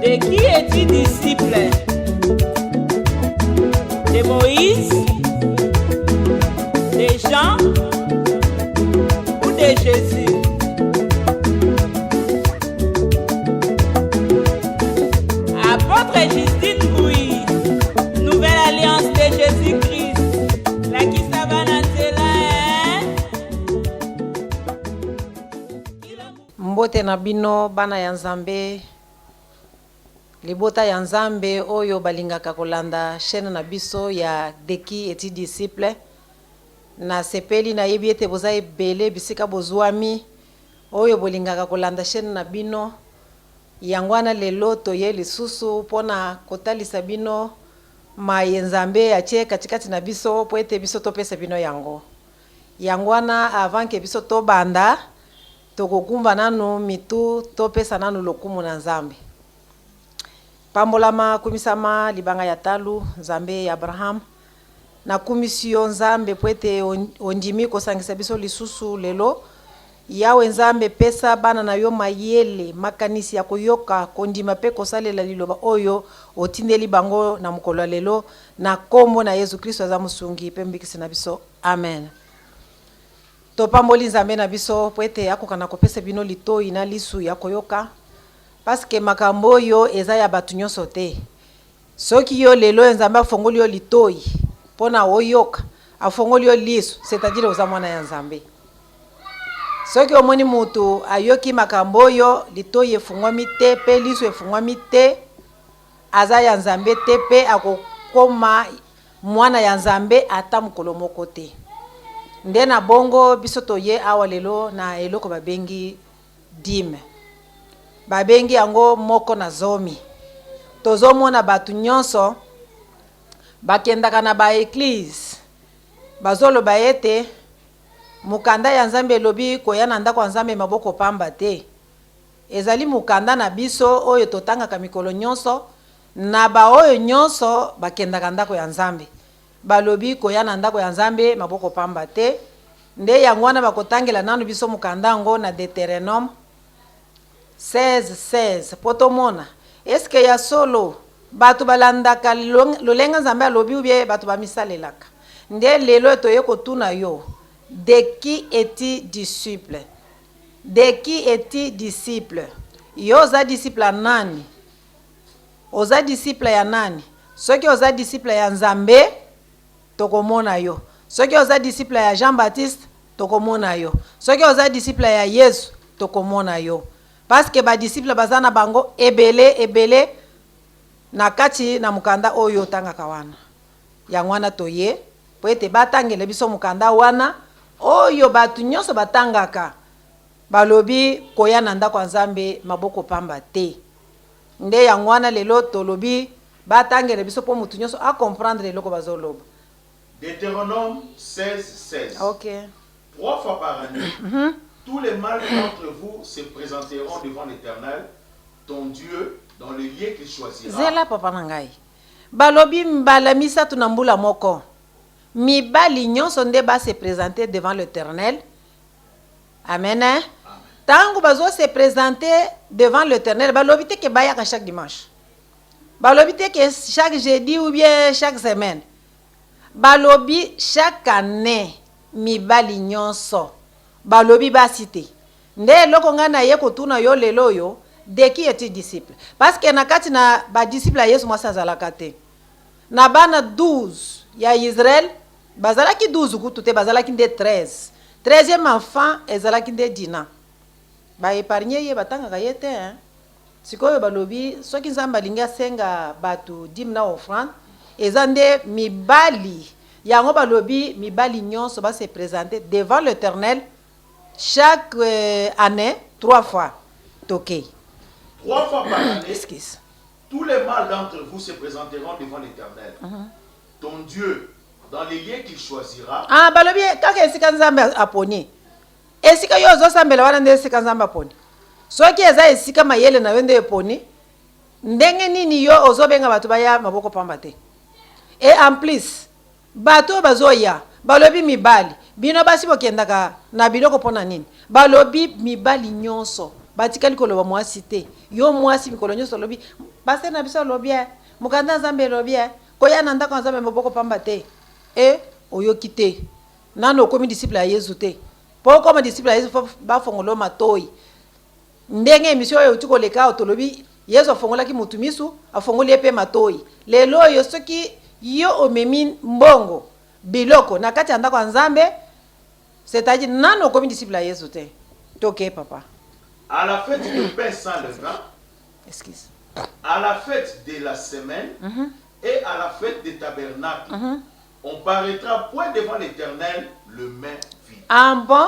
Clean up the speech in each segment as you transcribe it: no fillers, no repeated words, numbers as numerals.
De qui es-tu disciple? De Moïse, de Jean ou de Jésus? Apôtre Justine Bouy, Nouvelle Alliance de Jésus-Christ. La qui sabanatela, Mbote na bino bana ya Nzambe, libota ya Nzambe oyo balingaka kolanda chaîne na biso ya Deki eti disciple. Na sepeli na yebi ete boza ebele bisika bozwami oyo bolingaka kolanda chaîne na bino. Yangwana lelo toye lisusu pona kotalisa bino maye Nzambe atie katikati na biso po ete biso topesa bino yango. Yangwana avant ke biso to banda tokokumba nanu mitu topesa nanu lokumu na Nzambe. Pambolama kumisama libanga ya talu Nzambe ya Abraham na kumisio Nzambe po ete ondimi kosangisa biso lisusu lelo. Yawe Nzambe pesa bana na yo mayele makanisi ya koyoka kondima pe kosalela liloba oyo otindeli bango na mukolo lelo na kombo na Yesu Kristo aza musungi pe mbikisi na biso. Amen. Topamboli Nzambe na biso po ete akokana kopesa bino litoi na lisu ya koyoka parce que makambo yo eza ya batu nyonso te. Soki yo lelo Nzambe afongoli yo litoi pona oyoka afongoli yo lisu, c'est-à-dire oza mwana ya Nzambe. Soki omoni mutu ayoki makambo yo litoi efungwami te pe lisu efungwami te, aza ya Nzambe te pe akokoma mwana ya Nzambe ata mukolo moko te. Nde na bongo biso toye awa lelo na eloko babengi dime. Babengi yango moko na zomi. Tozomona batu nyonso bakendaka na ba église bazoloba ete mukanda ya Nzambe lobi koya na ndako ya Nzambe maboko pamba te. Ezali mukanda na biso oyo totangaka mikolo nyonso na ba oyo nyonso bakendaka ndako ya Nzambe. Balobi koya na ndako ya Nzambe maboko pamba te. Nde yangwana bakotangela nanu biso mukanda ngo na Deutéronome 16:16. Potomona eske ya solo batu balandaka lolenga Nzambe alobi ubie batu bamisalelaka. Nde lelo toye kotuna yo, de qui es-tu disciple? De qui es-tu disciple? Yo oza disciple ya nani? Oza disciple ya nani? Soki oza disciple ya Nzambe tokomona yo. Soki oza disciple ya Jean-Baptiste tokomona yo. Soki oza disciple ya Yesu tokomona yo. Parce que ba disciple bazana bango ebele na kati na mukanda oyo tangaka wana. Yangwana toye po ete batangele biso mukanda wana oyo batu nyonso batangaka balobi koya na ndako ya Nzambe maboko pamba te. Nde yangwana lelo tolobi batangele biso po mutu nyonso a comprendre eloko bazoloba. Deutéronome 16:16. OK. 3 fois par année, tous les mâles d'entre vous se présenteront devant l'Éternel, ton Dieu, dans le lieu qu'il choisira. Zela papa nangai. Balobi mbala misatu na mbula moko. Mibali nyonso nde ba se présenter devant l'Éternel. Amen. Amen. Tango bazo se présenter devant l'Éternel, balobi te ke bayaka chaque dimanche. Balobi te ke chaque jeudi ou bien chaque semaine. Balobi chaque année mibali nyonso. Balobi ba cité. Nde loko ngana ye kotuna yo lelo yo, de qui es-tu disciple? Parce que na kati na ba disciple ya Yesu mwasa zalaka te. Na bana 12 ya Israël, bazalaki 12 kutu te, bazalaki nde 13. 13e enfant ezalaki nde Dina. Ba épargner ye batanga ye te hein. Sikoyo balobi soki Nzambe alingi asenga batu dimna offrande, ezande mibali. Yango balobi mibali nyonso ba se présenter devant l'Éternel chaque année 3 fois. Toké. 3 fois par année, Excuse. tous les mâles d'entre vous se présenteront devant l'Éternel, ton Dieu, dans les lieux qu'il choisira. Ah, balobi kaka esika Nzambe aponi. Esika yo zo sambela wana nde esika Nzambe aponi. Soki eza esika mayele na wende eponi, ndenge nini yo ozobenga batu baya maboko pamba te. Et en plus, bato bazoya, balobi mibali, bino basi bokendaka na biloko pona nini. Balobi mibali nyonso, batikali koloba mwasi te. Yo mwasi mikolo nyonso lobi base na biso lobie mukanda nzambe lobie koya na ndako nzambe maboko pamba te e oyoki te nano okomi disciple ya Yesu te po koma disciple ya Yesu bafongolo matoi ndenge emission oyo uti koleka otolobi Yesu afongolaki mutu misu afongoli epe matoi lelo oyo soki yo omemi mbongo biloko na kati ya ndako nzambe c'est-à-dire nano okomi disciple ya Yesu te toke papa. À la fête du pain sans levain, Excuse. à la fête de la semaine et à la fête des tabernacles, on paraîtra point devant l'Éternel le main vide. Ah bon?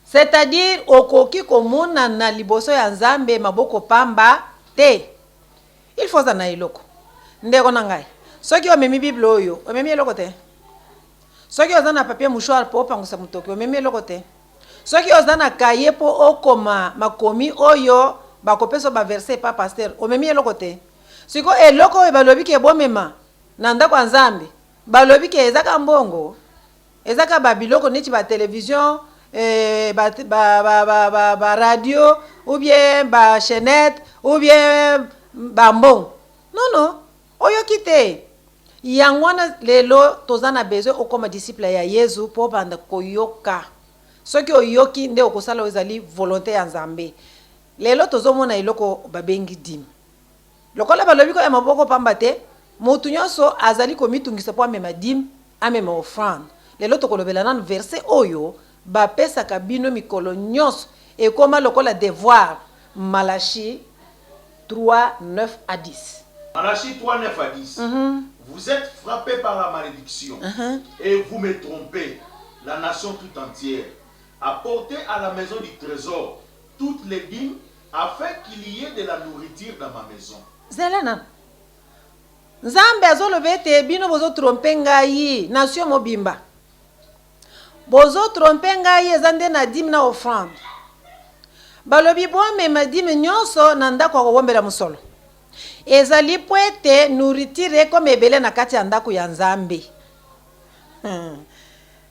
C'est-à-dire okoki komona na liboso ya nzambe maboko pamba te. Il faut na iloko. Ndeko na ngai. Soki omemi Bible oyo, omemi eloko te. Soki ozana papier mouchoir po pangusa mutoki, omemi eloko te. Soki ozana kaye po okoma makomi oyo bakopeso ba verset pa pasteur, omemi eloko te. Siko eloko oyo balobi ke bomema na ndako ya nzambe, balobi ke ezaka mbongo, ezaka ba biloko neti ba télévision, ba radio, ou bien ba chaînette, ou bien ba mbongo. Non, oyo kite. Yangwana lelo tozana besoin okoma disciple ya Yesu po banda koyoka. Soki oyoki nde okosala ezali volonté ya nzambe. Lelo tozomona iloko babengi dim. Lokola balobi ko ya maboko pamba te, mutu nyonso azali komitungisa po amema dim, amema offrande. Lelo tokolobela nan verset oyo bapesaka bino mikolo nyonso ekoma lokola devoir. Malachi 3:9 à 10. Malachi 3:9 à 10. Vous êtes frappés par la malédiction et vous me trompez, la nation tout entière. Apportez à la maison du trésor toutes les dîmes afin qu'il y ait de la nourriture dans ma maison. Zelena. Nzambe azolobe te bino bozo tromper ngai nation mobimba. Bozo tromper ngai ezande na dîme na offrande. Balobi bo me ma dîme nyonso na ndako ko wombela musolo. Ezali poete nourriture comme ebele na kati ya ndako ya nzambe.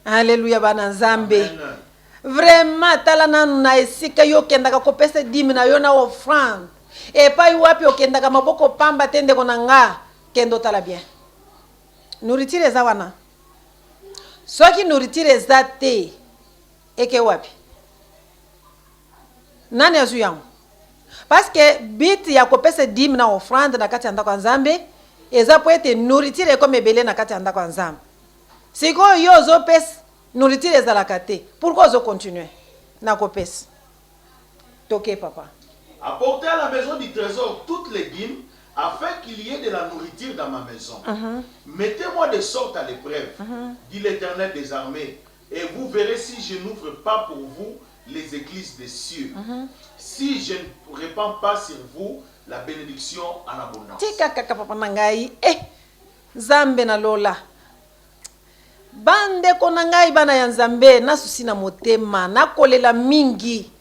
Alléluia bana nzambe. Amen. Vraiment tala nanu na esika yo kendaka kopesa dîme na yo na offrande. E pa wapi okendaka maboko pamba tende konanga kendo tala bien. Nourriture eza wana. Soki nourriture eza te eke wapi? Nani azu yango? Parce que bit ya kopesa dîme na offrande na kati ya ndako nzambe eza po ete nourriture comme ebele na kati ya ndako nzambe. Siko yo zo pesa nourriture ezalaka te. Pourquoi zo continuer na kopesa? Toke papa. Apportez à la maison du trésor toutes les dîmes afin qu'il y ait de la nourriture dans ma maison. Mettez-moi de sorte à l'épreuve, dit l'Éternel des armées, et vous verrez si je n'ouvre pas pour vous les églises des cieux. Si je ne répands pas sur vous la bénédiction en abondance. Tika kaka papa nangai Nzambe na lola. Bande konangai bana ya Nzambe na susi na motema na kolela mingi.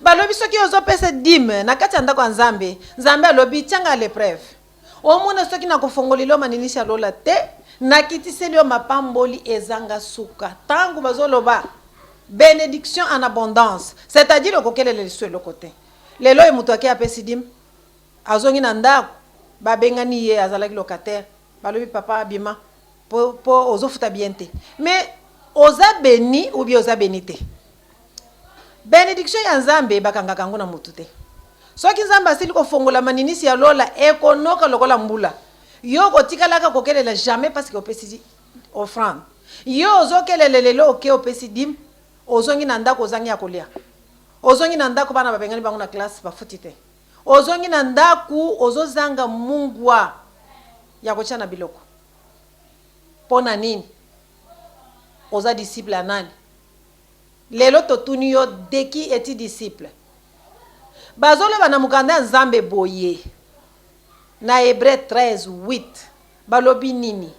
Balobi soki ozo pesa dîme na kati ya ndako ya Nzambe, Nzambe alobi tianga l'épreuve. Omona soki na kofongolilo maninisha lola te, na kitiseli yo mapamboli ezanga suka. Tangu bazoloba bénédiction en abondance, c'est-à-dire okokelele liso le côté. Lelo e mutu ake apesi dîme. Azongi na ndako, babengani ye azalaki locataire. Balobi papa bima po ozofuta bien te. Mais oza béni ou bien oza béni te. Bénédiction ya Nzambe bakangaka ngo na mutu te. Soki Nzambe asili kofongola maninisi ya lola ekonoka lokola mbula. Yo kotikalaka kokelela jamais parce que opesi offrande. Yo ozokelele lelo oke opesi dîme, ozongi na ndako ozangi ya kolia. Ozongi na ndako bana babengani bango na classe bafuti te. Ozongi na ndako ozozanga mungwa ya kochana biloko. Pona nini? Oza disciple ya nani? Lelo totuni yo deki eti disciple. Bazolo bana mukanda Nzambe boye. Na Hébreux 13:8. Balobi nini?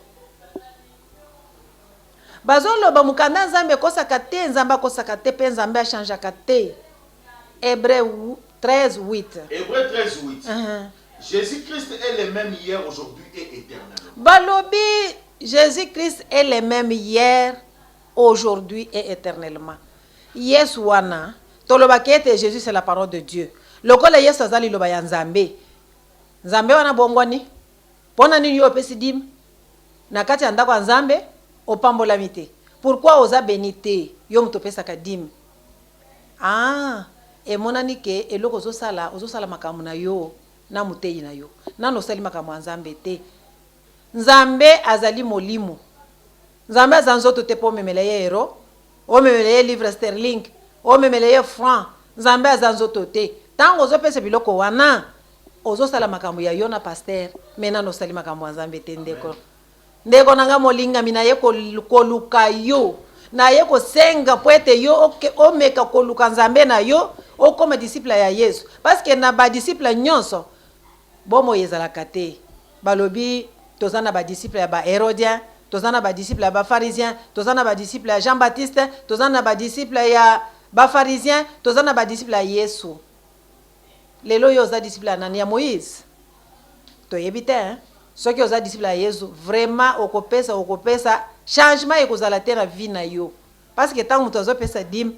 Bazolo ba mukanda Nzambe kosaka te, Nzambe kosaka te, pe Nzambe achangeaka te. Hébreux 13:8. Hébreux 13:8. Jésus-Christ est le même hier, aujourd'hui et éternellement. Balobi Jésus-Christ est le même hier, aujourd'hui et éternellement. Yes wana toloba kete Jésus c'est la parole de Dieu. Lokola Yesu azali loba ya Nzambe. nzambe wana bongwani pona nini yo opesi dime na kati ya ndako ya nzambe opambolami te? Pourquoi oza beni te yo moto opesaka dime? Emonani ke eloko ozosala makambo na yo na moteyi na yo nano osali makambo ya nzambe te. Nzambe azali molimo, nzambe aza nzoto te po omemela ye ero, omemela ye livre sterling, omemela ye franc. Nzambe aza nzoto te. Tango ozopesa biloko wana ozosala makambo ya yo na paster, me nano osali makambo ya nzambe te. Ndeko nanga molingami na ye koluka yo, na ye kosenga po ete yo omeka koluka nzambe na yo okoma disciple ya Yesu. Parce que na ba disciple nyonso bomo yezalaka te. Balobi tozana ba disciple ya ba Hérodien, tozana ba disciple ya ba pharisien, tozana ba disciple ya Jean-Baptiste, tozana ba disciple ya ba pharisien, tozana ba disciple ya Yesu. Lelo yo za disciple ya Moïse. Toyebi te, hein? Soki oza disciple ya Yesu, vraiment okopesa changement ekozala te na vie na yo. Parce que tant muto azopesa dim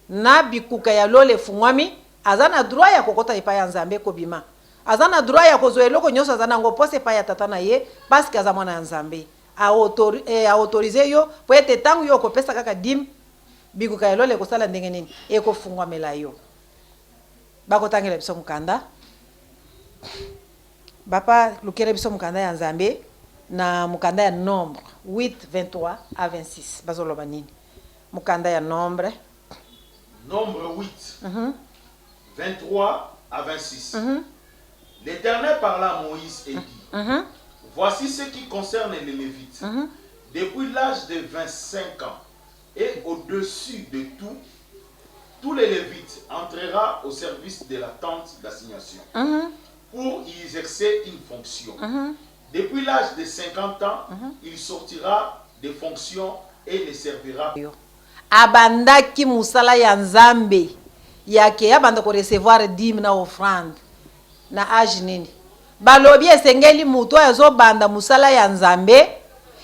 na bikuka ya lole fungwami, azana droit ya kokota epai ya Nzambe kobima. Azana droit ya kozwa eloko nyonso azana ngo pose epai ya tata na ye parce que aza mwana ya Nzambe. Autoriser yo po ete tangu yo okopesa kaka dim bikuka ya lole ekosala ndenge nini ekofungwamela yo. Bakotangela biso mukanda. Bapa lukere biso mukanda ya Nzambe na mukanda ya Nombre 8:23 à 26. Bazoloba nini? Mukanda ya Nombre 8 23 à 26. L'Éternel parla à Moïse et dit: Voici ce qui concerne les Lévites. Depuis l'âge de 25 ans et au-dessus de tout, tous les Lévites entrera au service de la tente d'assignation pour y exercer une fonction. Depuis l'âge de 50 ans, il sortira des fonctions et ne servira pas. Abandaki musala ya Nzambe yake abanda ko recevoir dîme na offrande na âge nini. Balobi esengeli muto azo banda musala ya Nzambe,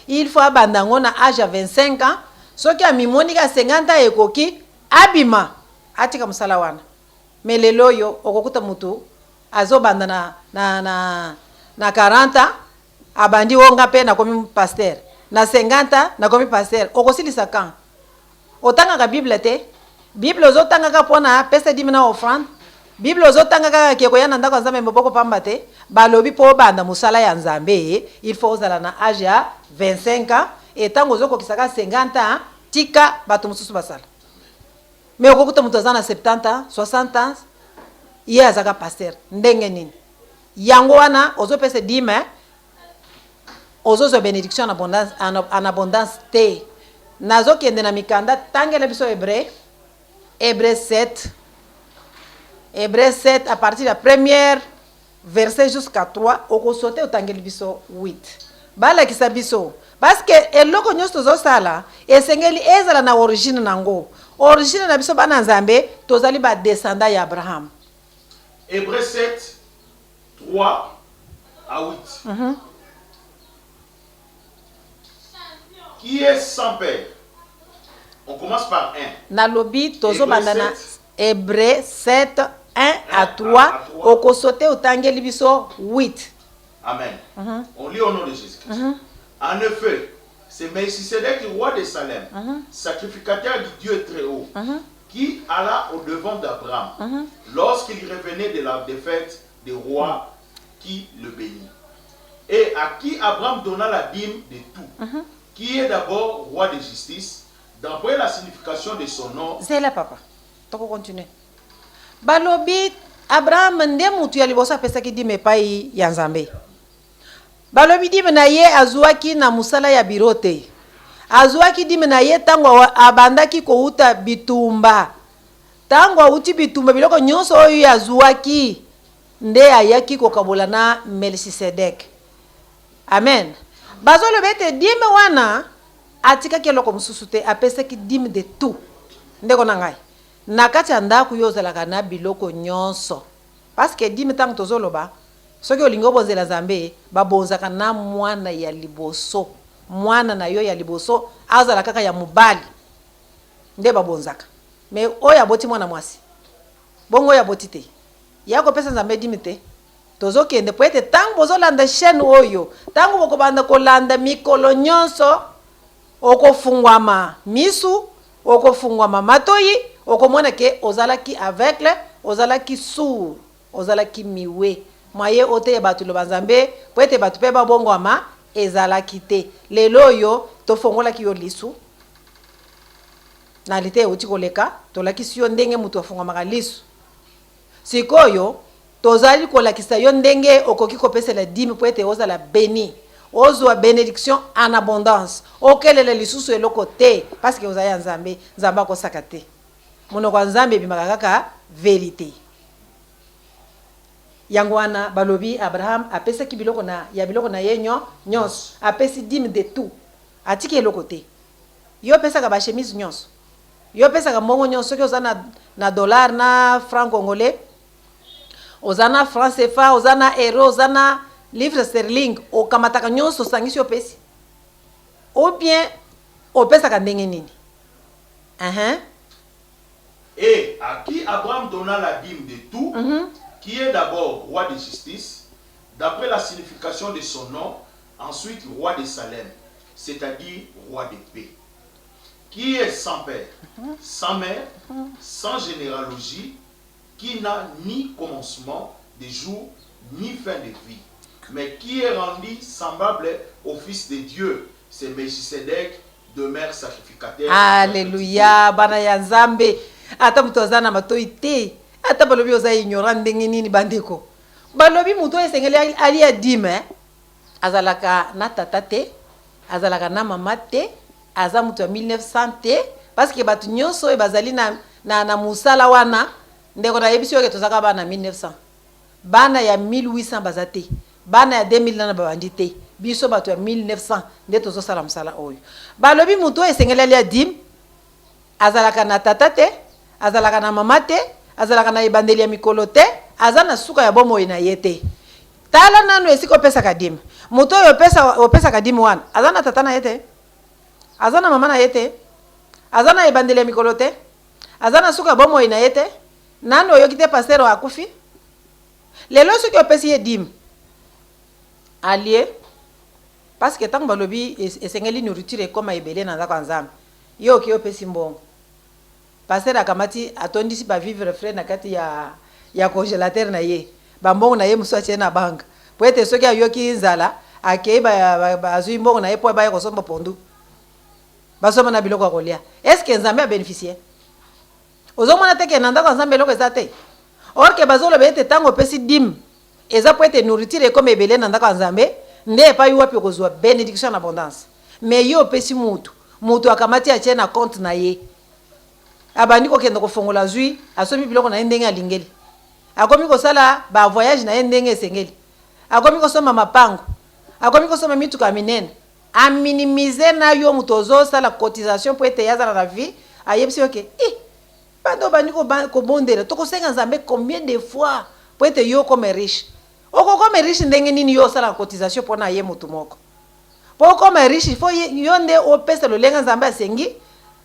il faut abanda ngo na âge ya 25 ans. Soki amimoni ka 50 ans ekoki abima atika musala wana. Melelo yo okokuta mutu azo banda na 40 abandi wonga pe na komi pasteur, na 50 na komi pasteur. Okosilisa kan otanga ka Bible te? Bible ozotanga ka pona pesa dîme na offrande. Bible ozotanga ka keko ya ndako Nzambe mboko pamba te. Balobi po banda musala ya Nzambe, il faut ozala na âge ya 25 ans et tango ozoko kisaka 50 ans tika bato mususu basala. Mais okokuta mutu azana 70 ans, 60 ans, ye azaka pasteur. Ndenge nini? Yango wana ozopesa dîme, ozozo bénédiction en abondance te. Nazo kende na mikanda tangela biso Hébreu 7 à partir de la première verset jusqu'à 3 okosote otangeli biso 8 bala kisa biso parce que eloko nyonso zosala esengeli ezala na origine nango. Origine na biso bana Nzambe tozali ba descendant ya Abraham. Hébreu 7 3 à 8. Qui est sans père? On commence par 1. Nalobi tozo bandana Hébreu 7 1 à 3 okosote otangeli biso 8. Amen. On lit au nom de Jésus-Christ. En effet, c'est Melchisedec, roi de Salem, sacrificateur du Dieu très haut, qui alla au devant d'Abraham lorsqu'il revenait de la défaite des rois qui le bénit, et à qui Abraham donna la dîme de tout, qui est d'abord roi de justice, d'après la signification de son nom. C'est là, papa. Toko continuer. Balobi Abraham nde mutu ya liboso apesaki dîme pai ya Nzambe. Balobi dîme na ye azuaki na musala ya birote. Azuaki dîme na ye tango abandaki kouta bitumba. Tango auti bitumba biloko nyonso oyo azuaki nde ayaki kokabola na Melchisedek. Amen. Bazolo bete dîme wana atika keloko mususu te apesaki dîme de tout. Ndeko na ngai. Na kati ya ndako yo ozalaka na biloko nyonso. Parce que dîme tango tozoloba soki olingo bozela Nzambe babonzaka na mwana ya liboso. Mwana na yo ya liboso azala kaka ya mubali. Nde babonzaka. Mais oya boti mwana mwasi. Bongo ya boti te. Ya ko pesa Nzambe dîme te. tozokende po ete ntango bozolanda chaîne oyo ntango bokobanda kolanda mikolo nyonso okofungwama misu okofungwama matoyi okomona ke ozalaki aveugle ozalaki sourd ozalaki miwe mwaye ote bato lo banzambe po ete bato pe babongwama ezalaki te lelo oyo tofongolaki yo lisu na lite euti koleka tolakisi yo ndenge mutu afungwamaka lisu sikoyo tozali kolakisa yo ndenge okoki kopesela dime po ete ozala beni ozwa bénédiction en abondance okelele lisusu eloko te parce que ozali ya nzambe nzambe akosaka te monoko ya nzambe ebimaka kaka vérité yango wana balobi Abraham apesaki biloko na ye nyonso apesi dime de tout atiki eloko te yo pesaka ba chemise nyonso yo pesaka mbongo nyonso soki oza na dollar na franc congolais oza na franc CFA oza na euro oza na livre sterling okamataka nyonso osangisi opesi ou bien opesaka ndenge nini Et à qui Abraham donna la dîme de tout, qui est d'abord roi de justice, d'après la signification de son nom, ensuite roi de Salem, c'est-à-dire roi de paix, qui est sans père, sans mère, sans généalogie, qui n'a ni commencement de jour, ni fin de vie, mais qui est rendu semblable au Fils de Dieu, c'est Melchisedec, demeure sacrificateur. Alléluia, bana ya Nzambe. Ata mutu azana matoi te. Ata balobi oza ignorant ndenge nini bandeko. Balobi mutu esengeli ali ya dime. Azalaka na tata te, azalaka na mama te, aza mutu ya 1900 te parce que batu nyonso e bazali na musala wana ndeko na yebisi yoke tozaka bana 1900. Bana ya 1800 bazate. Bana ya 2000 na babandi te. Biso batu ya 1900 nde tozosala musala oyo. Balobi mutu esengeli ali ya dime. Azalaka na tata te, azalaka na mama te, azalaka na ebandeli ya mikolo te, azana suka ya bomoi na ye te. Tala nanu esiko opesaka dime. Mutu oyo opesaka dime wana, azana tata na ye te, azana mama na ye te, azana ebandeli ya mikolo te, azana suka ya bomoi na ye te, nanu oyoki te pasteur akufi. Lelo soki opesi ye dime, alie, parce que tango balobi esengeli nourriture ekoma ebele na ndako ya Nzambe. Yo ki opesi mbongo. Pasteur akamati atondisi ba vivre frais na kati ya congélateur na ye. Ba mbongo na ye musu atie na banka. Po ete soki ayoki nzala akei ba azui mbongo na ye po ba ye kosomba pondu. Basoma na biloko kolia. Est-ce que Nzambe a bénéficié? Ozomona te ke nandako Nzambe loko ezate. Or que bazolo be ete tango pesi dim. Eza po ete nourriture comme ebele na ndako Nzambe nde pa yuwapi kozwa bénédiction en abondance. Mais yo pesi mutu mutu akamati atie na compte na ye abandi kokenda kofongola zui asomi biloko na ndenge alingeli akomi kosala ba voyage na ndenge esengeli akomi kosoma mapango akomi kosoma mituka minene a minimiser na yo mutu ozosala cotisation po ete yazala na vie ayebisi yoke bando bandi kobondela tokosenga Nzambe combien de fois po ete yo comme riche okokome riche ndenge nini yo osala cotisation po na ye mutu moko. Pour comme riche, il faut yonde opesa lo lenga Nzambe asengi.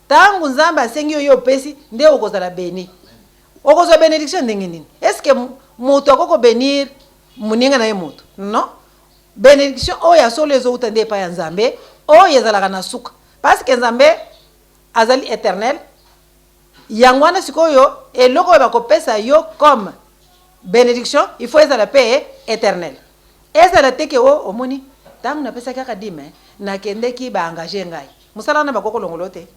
Tangu Nzambe asengi yo opesi nde okozala béni. Okozwa bénédiction ndenge nini? Est-ce que mutu akoko bénir muninga na ye mutu? Non. Bénédiction oya solo ezo utande pa ya Nzambe, oya ezalaka na suka. Parce que Nzambe azali éternel. Yango wana sikoyo eloko ba kopesa yo comme bénédiction, il faut ezala paix éternel. Ezala teke o omoni tangu na pesa kaka dime na kendeki ba engagé ngai musala na bakoko longolote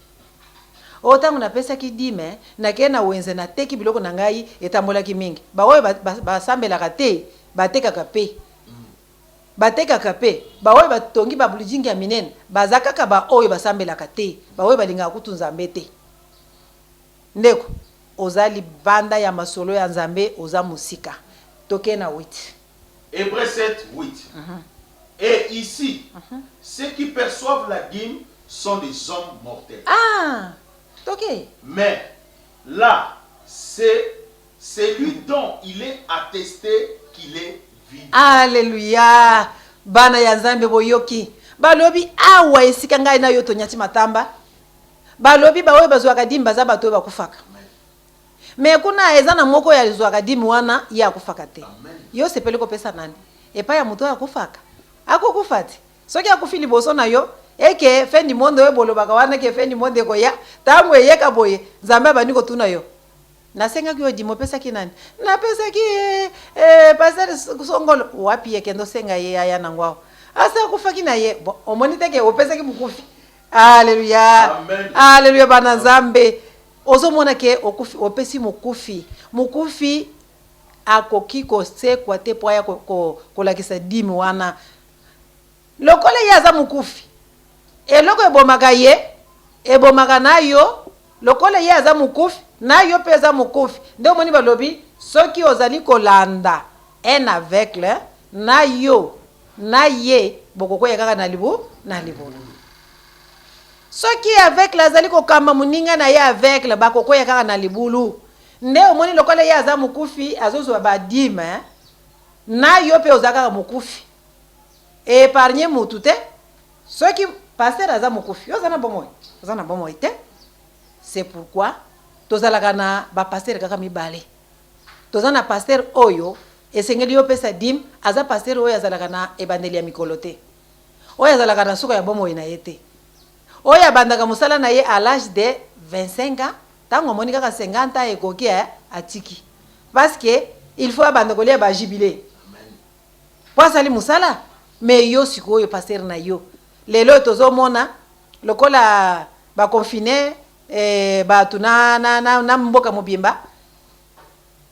o tangu na pesa ki dime na kena wenze na teki biloko na ngai etambola ki mingi ba oyo ba sambela kate bateka kape bateka kape ba oyo batongi ba bulijingi ya minene bazaka ba oyo basambela kate ba oyo balinga kutu Nzambe te ndeko ozali banda ya masolo ya Nzambe oza musika tokena 8 Hébreux 7:8. Et ici, ceux qui perçoivent la dîme sont des hommes mortels. Ah, ok. Mais là, c'est celui dont il est attesté qu'il est vivant. Alléluia. Bana ya Nzambe boyoki. Balobi awa esika ngai na yo tonyati matamba. Balobi bawe bazwaka dîme baza bato bakufaka. me kuna eza na moko ya lizwaka dimi wana ya kufaka te yo sepeli kopesa nani epa ya mutu ya kufaka ako kufati soki akufi liboso na yo eke fendi monde we bolobaka wana ke fendi monde ko ya tamwe yeka boye nzambe abandi kotuna yo nasengaki yo dimo opesaki nani napesaki paster songolo wapi yeke ndo senga ye aya nangwao asa akufaki na ye omoni teke opesaki mukufi. Alléluia. Amen. Alléluia bana nzambe ozomona ke okufi opesi mukufi akoki kosekwa te po ya kolakisa dimi wana lokola ye aza mukufi eloko ebomaka ye ebomaka na yo lokola ye aza mukufi na yo mpe aza mukufi nde omoni balobi soki ozali kolanda un aveugle na yo na ye bokokoya kaka na libulu soki aveugle azali kokamba muninga na ye aveugle bakokoya kaka na libulu nde omoni lokola ye aza mukufi azozwa badime na yo mpe oza kaka mukufi épargne mutu te soki pasteur aza mukufi yo oza na bomoi te. C'est pourquoi tozalaka na bapasteur kaka mibale toza na pasteur oyo esengeli yo pesa dim aza pasteur oyo azalaka na ebandeli ya mikolo te oyo azalaka na suka ya bomoi na ye te oyo abandaka mosala na ye à l'âge de 25 ans ntango amoni kaka 50 ans ekoki atiki parce que il faut abanda kolia bajibile po asali mosala me yo sikoyo pasteur na yo lelo tozomona lokola bakonfine batu na mboka mobimba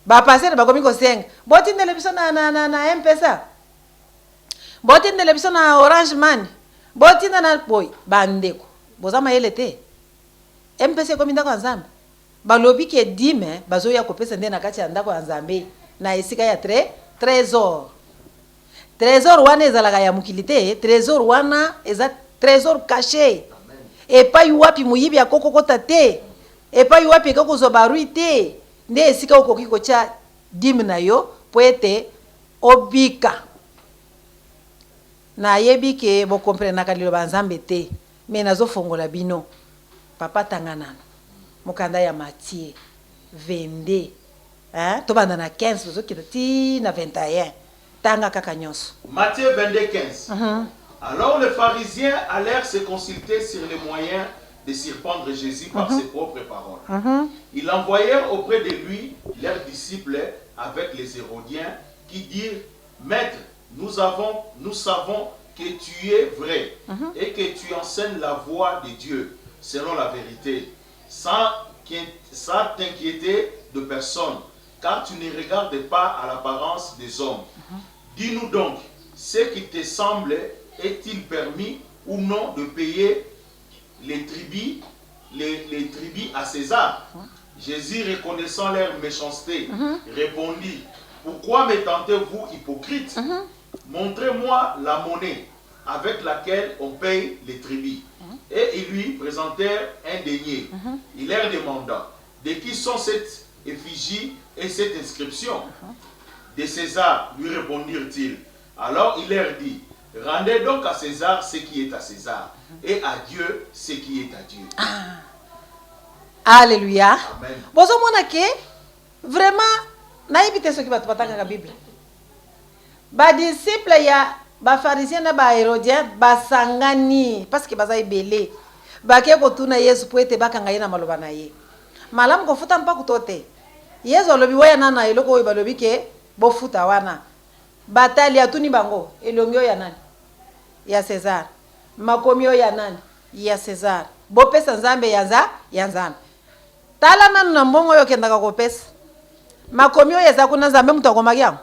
bapasteur bakomi kosenga botindele biso na M-Pesa botindele biso na Orange Money botinda na boy bandeko boza mayele te M-Pesa ekomi ndako ya nzambe balobi ke dime bazoya kopesa nde na kati ya ndako ya nzambe na esika ya trésor wana ezalaka ya mokili te trésor wana eza trésor caché epai wapi muyibi akokokota te epai wapi ekokozwa barui te nde esika okoki kotya dime na yo po ete obika nayebi ke bokomprenaka liloba nzambe te me nazofongola bino papa tanganana mokanda ya Matthieu 22 tobanda na 15 tozokita ti na 21 tanga kaka nyonso. Matthieu 22 15. Alors les pharisiens allèrent se consulter sur les moyens de surprendre Jésus par ses propres paroles. Ils envoyèrent auprès de lui leurs disciples avec les Hérodiens qui dirent: Maître, nous savons que tu es vrai et que tu enseignes la voie de Dieu selon la vérité, sans t'inquiéter de personne, car tu ne regardes pas à l'apparence des hommes. Dis-nous donc, ce qui te semble, est-il permis ou non de payer les tribus à César? Jésus, reconnaissant leur méchanceté, répondit: Pourquoi me tentez-vous, hypocrite? Montrez-moi la monnaie avec laquelle on paye les tribus. Et ils lui présentèrent un denier. Il leur demanda: De qui sont cette effigie et cette inscription? De César, lui répondirent-ils. Alors il leur dit: Rendez donc à César ce qui est à César, et à Dieu ce qui est à Dieu. Alléluia. Amen. Bozo mona ke vraiment nayebi te soki bato batangaka Bible. Ba disciple ya ba pharisien na ba hérodien basangani parce que baza ebele. Bake kotuna Yesu po ete bakanga ye na maloba na ye. Malamu kofuta mpa kutote. Yesu alobi waya nana eloko oyo balobi ke bofuta wana. Batali atuni bango elongi oyo ya nani? Ya César. Makomi oyo ya nani? Ya César. Bopesa nzambe ya nzambe. Tala nanu na mbongo oyo kendaka kopesa. Makomi oyo eza kuna nzambe mutu akomaki yango.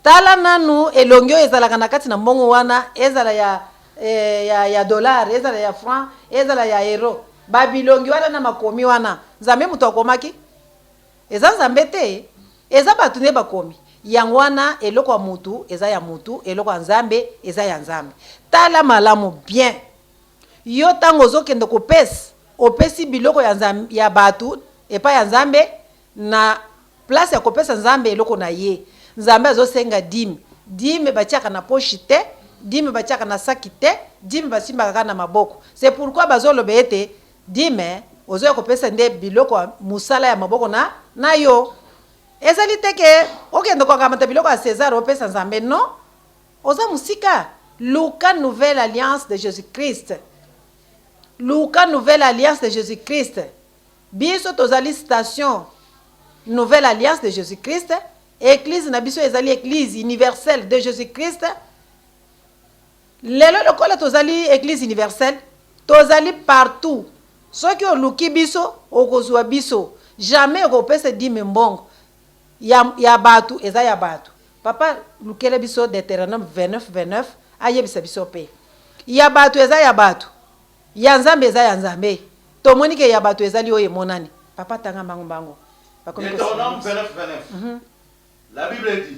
Tala nanu elongi oyo ezalaka na kati na mbongo wana ezala ya dollar, ezala ya franc, ezala ya euro. Babilongi wana na makomi wana nzambe mutu akomaki. Eza nzambe te, eza batu ne bakomi. Yango wana eloko ya mutu eza ya mutu, eloko ya nzambe eza ya nzambe. Tala malamu bien. Yo tango zokende kopesa opesi biloko ya nzambe ya batu epa ya nzambe na place ya kopesa nzambe eloko na ye. Nzambe azosenga dime batiaka na poche te, dime batiaka na saki te, dime basimbaka na maboko. C'est pourquoi bazolobe ete dime ozoya kopesa nde biloko ya musala ya maboko na yo ezali te ke okende kokamata biloko ya César opesa Nzambe non oza musika luka nouvelle alliance de Jésus-Christ luka nouvelle alliance de Jésus-Christ biso tozali station nouvelle alliance de Jésus-Christ église na biso ezali église universelle de Jésus-Christ lelo lokola tozali église universelle tozali partout soki oluki biso okozwa biso jamais okopesa dime mbongo ya batu eza ya batu papa lukele biso Deutéronome 29 ayebisa biso pe ya batu eza ya batu ya Nzambe eza ya Nzambe tomoni ke ya batu ezali oyo emonani papa tanga mbango Deutéronome 29. La Bible dit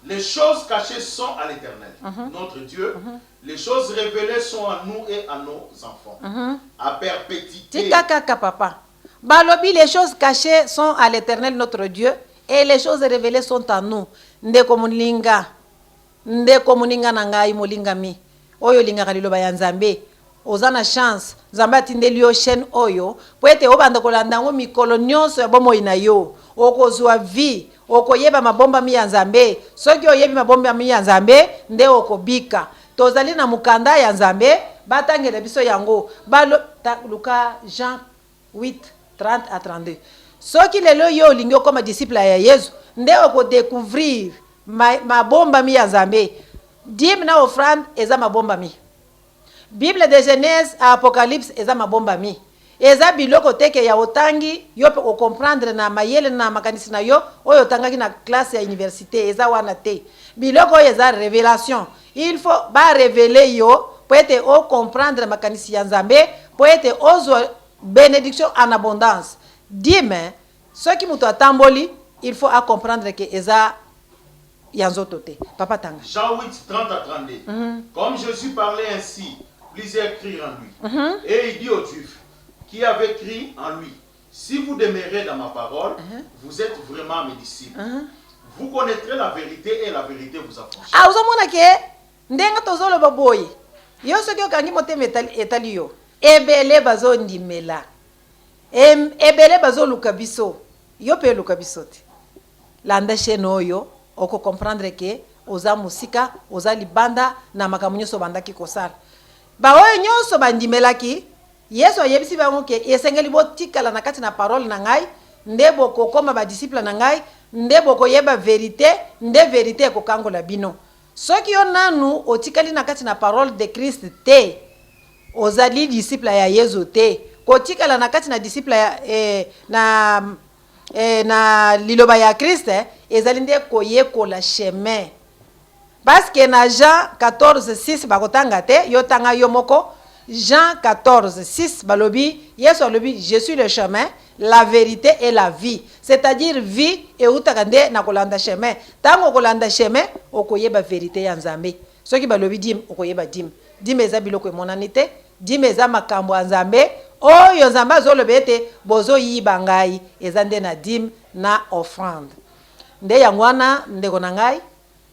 les choses cachées sont à l'Éternel, notre Dieu. Les choses révélées sont à nous et à nos enfants. À perpétuité. Tikaka papa. Balobi, les choses cachées sont à l'Éternel, notre Dieu. Et les choses révélées sont à nous. Ndeko mulinga nangai mulinga mi. Oyo linga kaliloba ya Nzambe. Ozana chance. Nzambe atindeli yo chaîne oyo. Po ete obanda kolanda ngo mikolo nyonso ya bomo ina yo. Okozwa vie. Okoyeba mabomba mi ya Nzambe. Soki oyebi mabomba mi ya Nzambe, nde okobika. Tozali na mukanda ya Nzambe, batangela biso yango. Luka Jean 8:30-32. Soki lelo yo lingo koma disciple ya Yesu, nde okodécouvrir mabomba mi ya Nzambe. Dîme na offrande eza mabomba mi. Bible de Genèse à Apocalypse eza mabomba mi. Eza biloko teke ya otangi yo pe o comprendre na mayele na makanisi na yo oyo tangaki na classe ya université eza wana te biloko eza révélation il faut ba révéler yo pour être o comprendre makanisi ya Nzambe pour être ozo bénédiction en abondance dime ce qui muto atamboli il faut à comprendre que eza yanzoto te papa tanga Jean 8:30-32 comme Jésus parlait ainsi plusieurs crient en lui et il dit aux Juifs qui avait crié en lui, si vous demeurez dans ma parole, vous êtes vraiment mes disciples. Vous connaîtrez la vérité et la vérité vous affranchira. Ah, vous avez dit, ndenga tozolo baboy. Yo soki okangi motema etali yo. Ebele bazo ndimela. Ebele bazo luka biso. Yo pe luka biso te. Landa chaîne oyo, oko comprendre que oza musika, oza libanda na makambo nyonso bandaki kosala. Ba oyo nyonso bandimelaki Yesu ayebisi bango ke esengeli botikala na kati na parole na ngai nde bokokoma ba disciple na ngai nde bokoyeba vérité nde vérité ekokangola bino soki yo nanu otikali na kati na parole de Christ te ozali disciple ya Yesu te kotikala na kati na disciple ya na liloba ya Christ ezali nde koyekola chemin parce que na Jean 14:6 bakotanga te yo tanga yo moko Jean 14:6 balobi Yesu alobi je suis le chemin la vérité et la vie c'est-à-dire vie et utakande na kolanda chemin tango kolanda chemin okoyeba vérité ya Nzambe soki balobi dim okoyeba dim eza biloko emonani te dim eza makambo ya Nzambe oyo Nzambe azoloba ete bozo yiba ngai eza nde na dim na offrande nde yango wana ndeko na ngai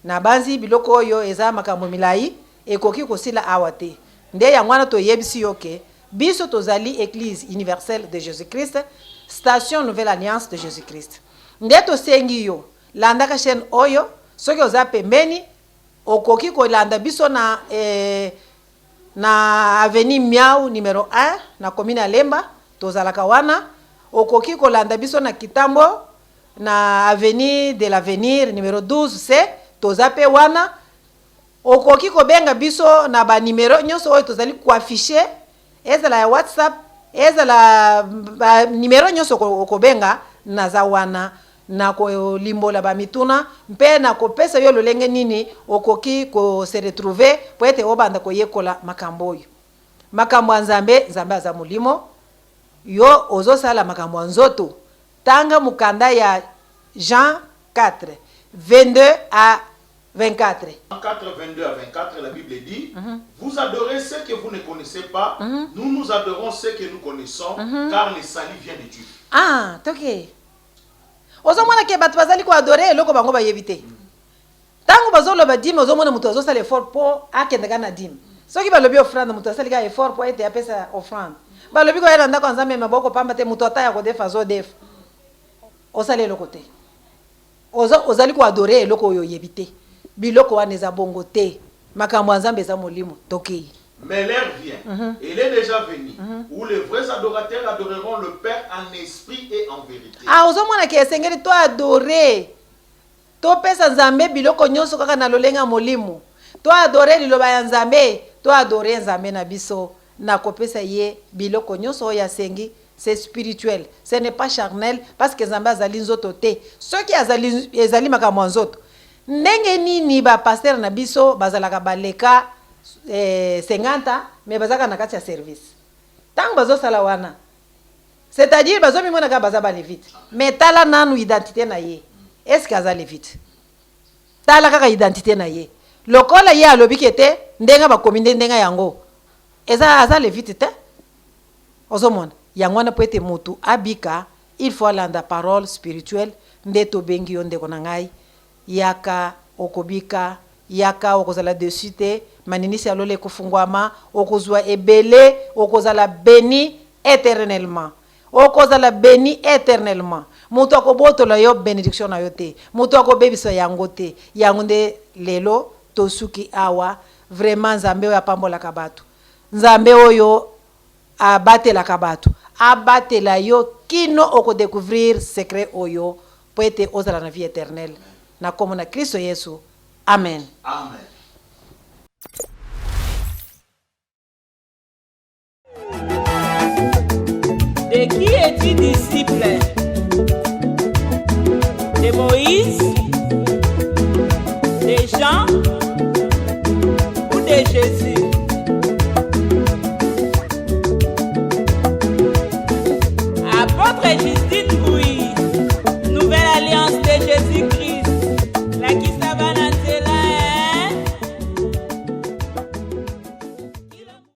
na banzi biloko oyo eza makambo milai ekoki kosila awa te nde yango wana toyebisi yo ke biso tozali église universelle de Jésus-Christ station nouvelle alliance de Jésus-Christ nde tosengi yo landaka chaîne oyo soki oza pembeni okoki kolanda biso na avenue Miao numéro 1 na commune ya Lemba tozalaka wana okoki kolanda biso na Kitambo na avenue de l'avenir numéro 12C toza pe wana okoki kobenga biso na ba numéro nyonso oyo tozali ko afficher ezala ya WhatsApp ezala ba numéro nyonso okobenga na za wana na ko limbola ba mituna mpe na ko pesa yo lolenge nini okoki ko se retrouver po ete obanda ko yekola makambo oyo makambo Nzambe aza mulimo yo ozosala makambo nzoto tanga mukanda ya Jean 4:22 à 24. En 4:22 à 24, la Bible dit vous adorez ce que vous ne connaissez pas, nous adorons ce que nous connaissons, car le salut vient de Dieu. Ah, ok. Ozomona ke batu bazali ko adorer eloko bango bayebite. Tango bazolo ba dime ozomona mutu azosala effort po akende kana dime. Soki balobi offrande mutu asali ka effort po ete apesa offrande. balobi koyela ndako ya nzambe maboko pamba te moto ata ya kodefa azodefa osala eloko te ozali koadore eloko oyo oyebi te biloko wana eza bongo te makambo ya nzambe eza molimo tokei. Mais l'heure vient, il est déjà venu, où les vrais adorateurs adoreront le Père en esprit et en vérité. Ah, ozomona ke esengeli to adore topesa nzambe biloko nyonso kaka na lolenga molimo, to adore liloba ya nzambe, to adore nzambe na biso na kopesa ye biloko nyonso oyo asengi. C'est spirituel, ce n'est pas charnel, parce que nzambe azali nzoto te. Ceux qui azali makambo nzoto ndenge nini ba pasteur na biso bazalaka baleka 50 mais bazaka na kati ya service tango bazosala wana, c'est-à-dire bazomimona ka baza ba levite mais tala nanu identité na ye, est-ce que aza levite? Tala kaka identité na ye lokola ye alobi kete ndenga bakomi ndenga yango eza aza levite te ozomona yango wana po ete motu abika il faut alanda parole spirituelle nde tobengi yo ndeko na ngai yaka okobika yaka okozala dessus te maninisi ya lolo ekofungwama okozwa ebele okozala béni éternellement okozala béni éternellement moto akobotola yo bénédiction na yo te moto akobebisa yango te yango nde lelo tosuki awa vraiment nzambe oyo apambolaka bato nzambe oyo abatelaka bato abatela yo kino okodécouvrir secret oyo po ete ozala na vie éternelle na kombo na Kristo Yesu. Amen. Amen. De qui es-tu disciple? De Moïse, de Jean ou de Jésus?